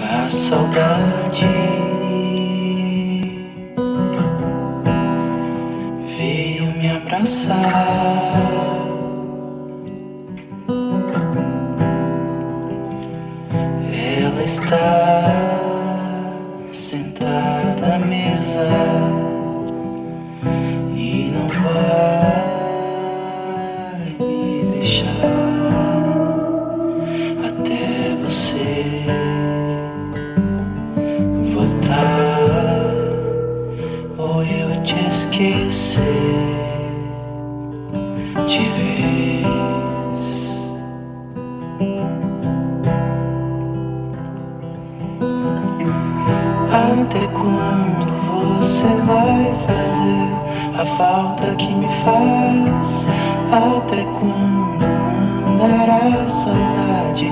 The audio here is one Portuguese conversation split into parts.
A saudade veio me abraçar. Ela está sentada à mesa e não vai me deixar até você voltar ou eu te esquecer de vez. Até quando você vai fazer a falta que me faz? Até quando mandará a saudade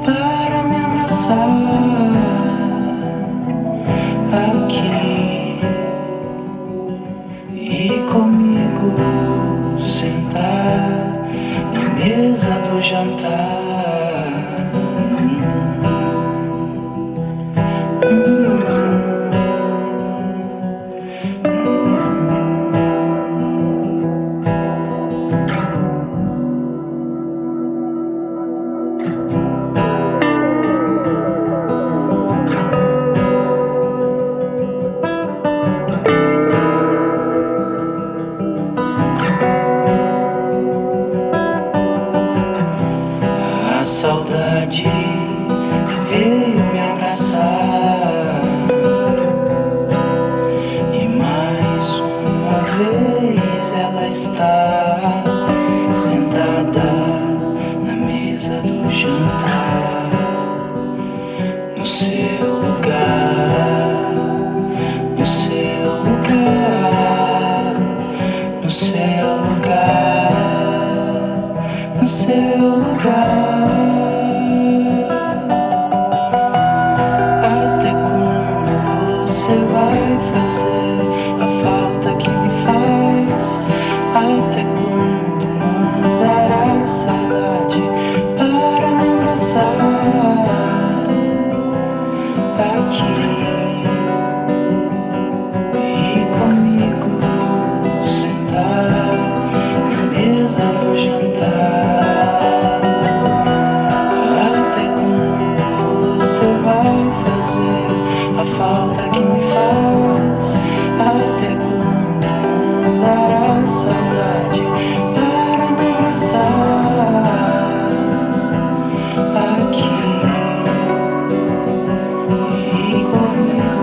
para me abraçar? Aqui e comigo sentar na mesa do jantar. A saudade veio me abraçar e mais uma vez ela está sentada na mesa do jantar, no seu lugar, no seu lugar, no seu lugar, no seu lugar. Até quando você vai fazer a falta que me faz? Até quando mandará a saudade para me abraçar? Aqui e comigo sentar na mesa do jantar. Até quando você vai fazer a falta que me faz? Até quando mandará a saudade para me abraçar? Aqui e comigo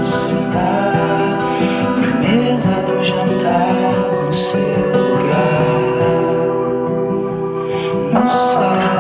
sentar na mesa do jantar, no seu lugar, no seu